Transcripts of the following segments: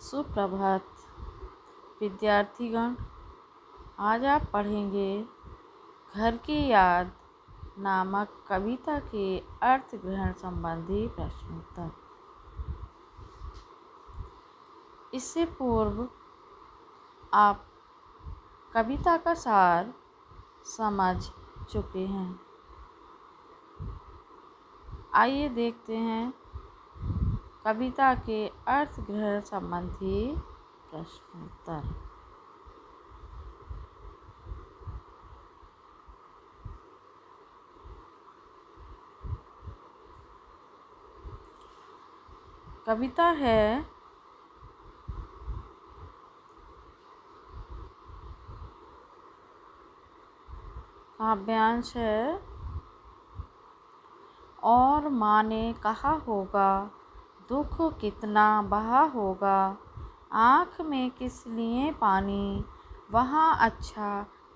सुप्रभात विद्यार्थीगण। आज आप पढ़ेंगे घर की याद नामक कविता के अर्थ ग्रहण संबंधी प्रश्नोत्तर। इससे पूर्व आप कविता का सार समझ चुके हैं। आइए देखते हैं कविता के अर्थ ग्रहण संबंधी प्रश्नोत्तर। कविता है काव्यांश है। और माँ ने कहा होगा दुख कितना बहा होगा, आँख में किस लिए पानी, वहाँ अच्छा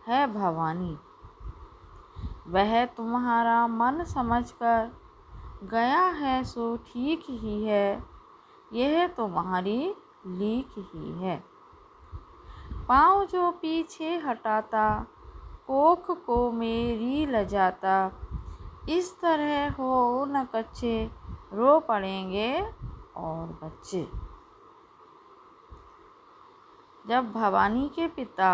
है भवानी। वह तुम्हारा मन समझकर गया है सो ठीक ही है, यह तुम्हारी लीक ही है। पाँव जो पीछे हटाता, कोख को मेरी लजाता, इस तरह हो न कच्चे, रो पड़ेंगे और बच्चे। जब भवानी के पिता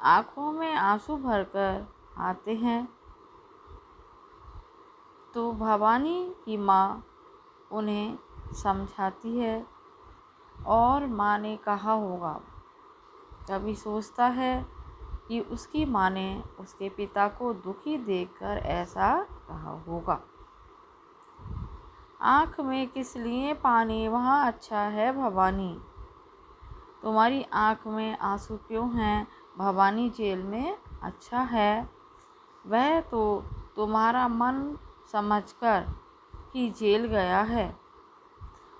आँखों में आंसू भरकर आते हैं तो भवानी की माँ उन्हें समझाती है। और माँ ने कहा होगा, कभी सोचता है कि उसकी माँ ने उसके पिता को दुखी देखकर ऐसा कहा होगा। आँख में किस लिए पानी, वहाँ अच्छा है भवानी। तुम्हारी आँख में आंसू क्यों हैं, भवानी जेल में अच्छा है। वह तो तुम्हारा मन समझकर ही जेल गया है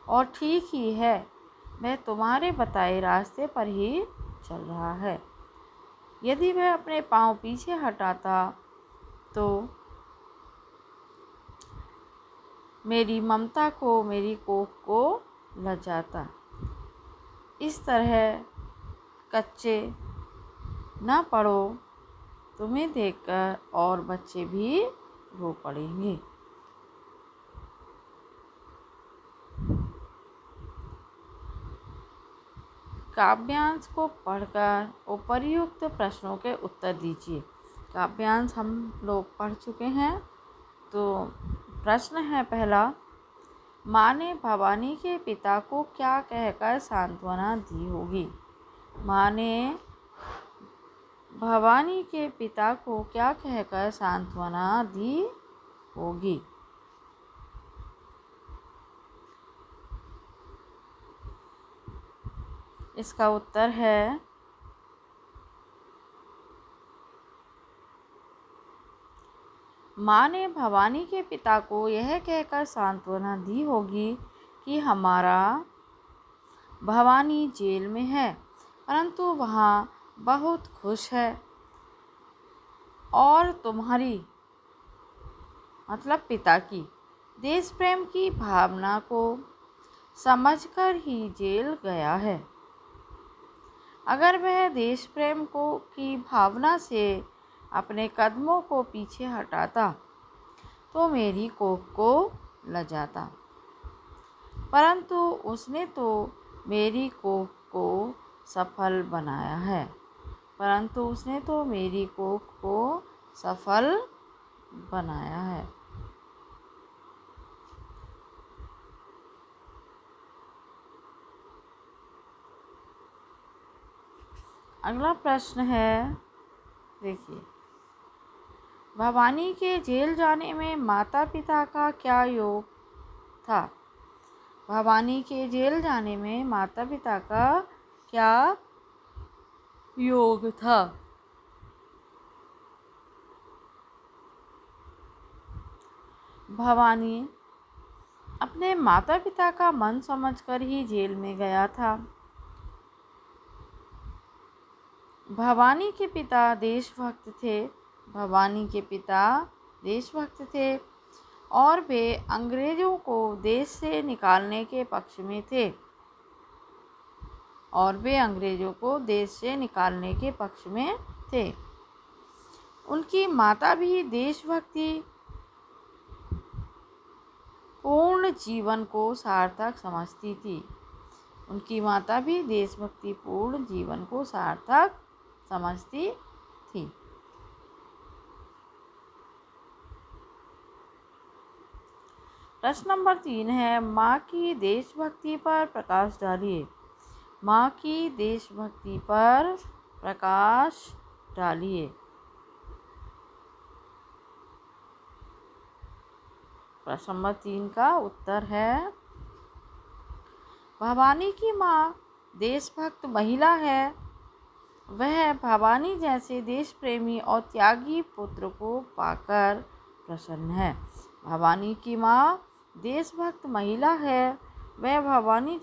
और ठीक ही है, वह तुम्हारे बताए रास्ते पर ही चल रहा है। यदि वह अपने पाँव पीछे हटाता तो मेरी ममता को, मेरी कोख को लजाता। इस तरह कच्चे न पड़ो, तुम्हें देखकर और बच्चे भी रो पड़ेंगे। काव्यांश को पढ़कर उपर्युक्त प्रश्नों के उत्तर दीजिए। काव्यांश हम लोग पढ़ चुके हैं। तो प्रश्न है पहला, माँ ने भवानी के पिता को क्या कहकर सांत्वना दी होगी। माँ ने भवानी के पिता को क्या कहकर सांत्वना दी होगी। इसका उत्तर है माँ ने भवानी के पिता को यह कहकर सांत्वना दी होगी कि हमारा भवानी जेल में है, परंतु वहाँ बहुत खुश है और तुम्हारी मतलब पिता की देश प्रेम की भावना को समझकर ही जेल गया है। अगर वह देश प्रेम को की भावना से अपने कदमों को पीछे हटाता तो मेरी कोख को लजाता, परंतु उसने तो मेरी कोख को सफल बनाया है। परंतु उसने तो मेरी कोख को सफल बनाया है। अगला प्रश्न है, देखिए, भवानी के जेल जाने में माता पिता का क्या योग था। भवानी के जेल जाने में माता पिता का क्या योग था। भवानी अपने माता पिता का मन समझकर ही जेल में गया था। भवानी के पिता देशभक्त थे। भवानी के पिता देशभक्त थे और वे अंग्रेजों को देश से निकालने के पक्ष में थे। और वे अंग्रेजों को देश से निकालने के पक्ष में थे। उनकी माता भी देशभक्ति पूर्ण जीवन को सार्थक समझती थी। उनकी माता भी देशभक्ति पूर्ण जीवन को सार्थक समझती थी। प्रश्न नंबर 3 है, माँ की देशभक्ति पर प्रकाश डालिए। माँ की देशभक्ति पर प्रकाश डालिए। प्रश्न नंबर 3 का उत्तर है, भवानी की माँ देशभक्त महिला है। वह भवानी जैसे देश प्रेमी और त्यागी पुत्र को पाकर प्रसन्न है। भवानी की माँ देशभक्त महिला है। वह भवानी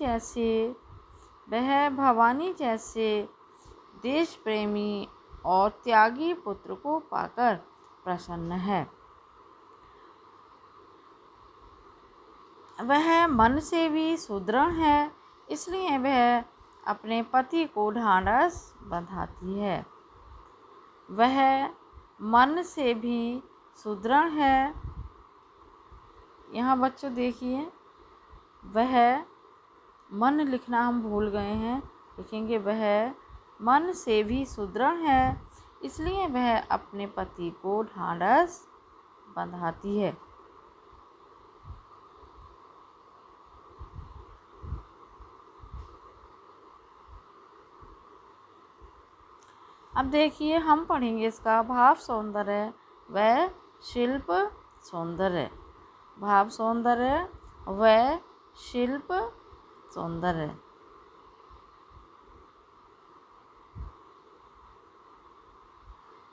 जैसे देश प्रेमी और त्यागी पुत्र को पाकर प्रसन्न है। वह मन से भी सुदृढ़ है, इसलिए वह अपने पति को ढांढस बंधाती है। वह मन से भी सुदृढ़ है। यहाँ बच्चों देखिए, वह मन लिखना हम भूल गए हैं, लिखेंगे वह मन से भी सुदृढ़ है, इसलिए वह अपने पति को ढांढस बंधाती है। अब देखिए, हम पढ़ेंगे इसका भाव सौंदर्य व शिल्प सौंदर्य। भाव सौंदर्य व शिल्प सौंदर्य।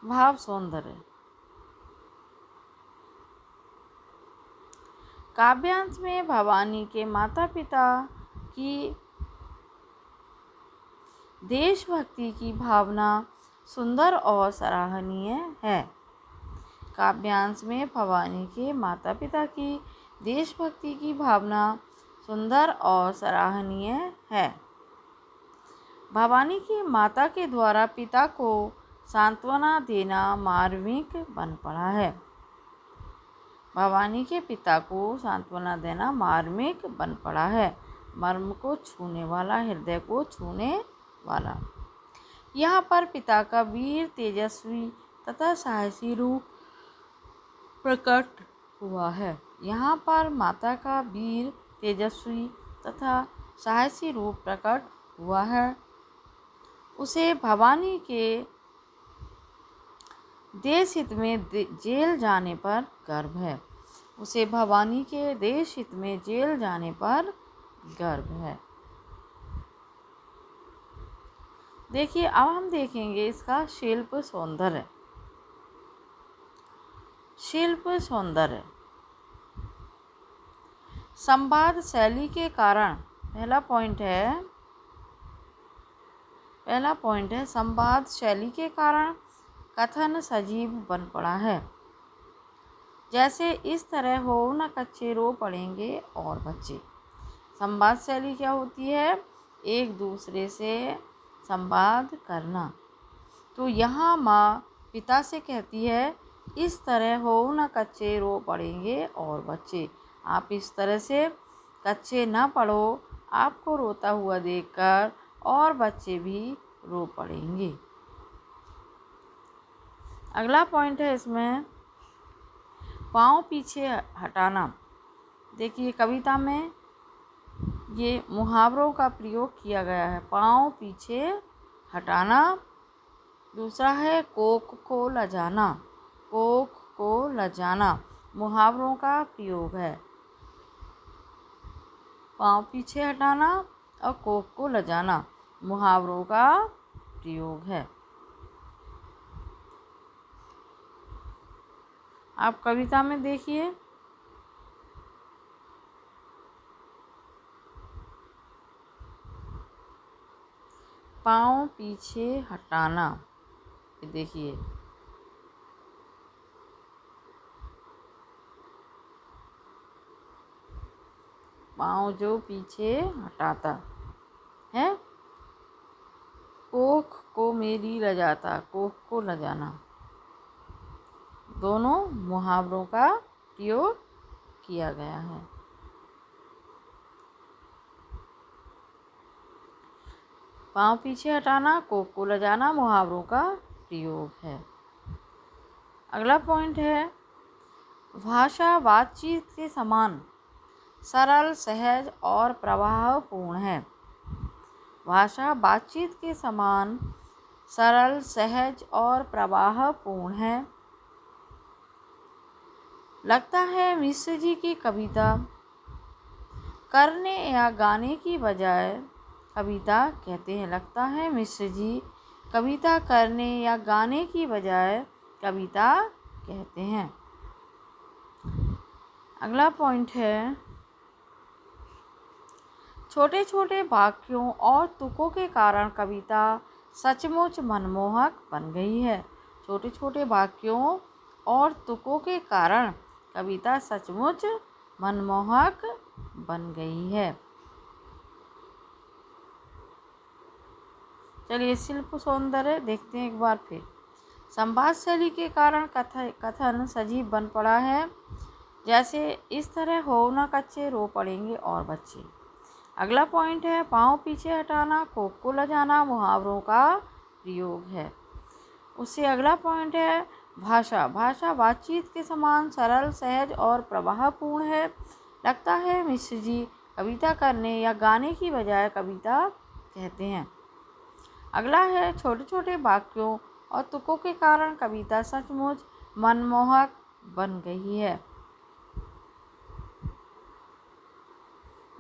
भाव सौंदर्य। काव्यांश में भवानी के माता पिता की देशभक्ति की भावना सुंदर और सराहनीय है। काव्यांश में भवानी के माता पिता की देशभक्ति की भावना सुंदर और सराहनीय है। भवानी की माता के द्वारा पिता को सांत्वना देना मार्मिक बन पड़ा है। भवानी के पिता को सांत्वना देना मार्मिक बन पड़ा है। मर्म को छूने वाला, हृदय को छूने वाला। यहाँ पर पिता का वीर, तेजस्वी तथा साहसी रूप प्रकट हुआ है। यहाँ पर माता का वीर, तेजस्वी तथा साहसी रूप प्रकट हुआ है। उसे भवानी के देश हित में जेल जाने पर गर्व है। उसे भवानी के देश हित में जेल जाने पर गर्व है। देखिए, अब हम देखेंगे इसका शिल्प सौंदर्य। शिल्प सौंदर्य। संवाद शैली के कारण, पहला पॉइंट है संवाद शैली के कारण कथन सजीव बन पड़ा है। जैसे इस तरह हो न कच्चे रो पड़ेंगे और बच्चे। संवाद शैली क्या होती है? एक दूसरे से संवाद करना। तो यहाँ माँ पिता से कहती है, इस तरह हो न कच्चे रो पड़ेंगे और बच्चे। आप इस तरह से कच्चे ना पड़ो, आपको रोता हुआ देखकर और बच्चे भी रो पड़ेंगे। अगला पॉइंट है इसमें पाँव पीछे हटाना। देखिए, कविता में ये मुहावरों का प्रयोग किया गया है। पाँव पीछे हटाना। दूसरा है कोख को लजाना। कोख को लजाना मुहावरों का प्रयोग है। पाँव पीछे हटाना और कोख को लजाना मुहावरों का प्रयोग है। आप कविता में देखिए, पाँव पीछे हटाना, देखिए पाँव जो पीछे हटाता है, कोख को मेरी लजाता, कोख को लजाना, दोनों मुहावरों का प्रयोग किया गया है। पाँव पीछे हटाना, कोख को लजाना मुहावरों का प्रयोग है। अगला पॉइंट है, भाषा बातचीत के समान सरल, सहज और प्रभावपूर्ण है। भाषा बातचीत के समान सरल, सहज और प्रभावपूर्ण है। लगता है मिश्र जी की कविता करने या गाने की बजाय कविता कहते हैं। लगता है मिश्र जी कविता करने या गाने की बजाय कविता कहते हैं। अगला पॉइंट है, छोटे छोटे वाक्यों और तुकों के कारण कविता सचमुच मनमोहक बन गई है। छोटे छोटे वाक्यों और तुकों के कारण कविता सचमुच मनमोहक बन गई है। चलिए शिल्प सौंदर्य देखते हैं एक बार फिर। संवाद शैली के कारण कथन सजीव बन पड़ा है। जैसे इस तरह हो न कच्चे रो पड़ेंगे और बच्चे। अगला पॉइंट है, पाँव पीछे हटाना, कोख को लजाना मुहावरों का प्रयोग है। उससे अगला पॉइंट है, भाषा बातचीत के समान सरल, सहज और प्रभावपूर्ण है। लगता है मिश्र जी कविता करने या गाने की बजाय कविता कहते हैं। अगला है, छोटे छोटे वाक्यों और तुकों के कारण कविता सचमुच मनमोहक बन गई है।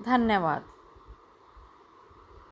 धन्यवाद।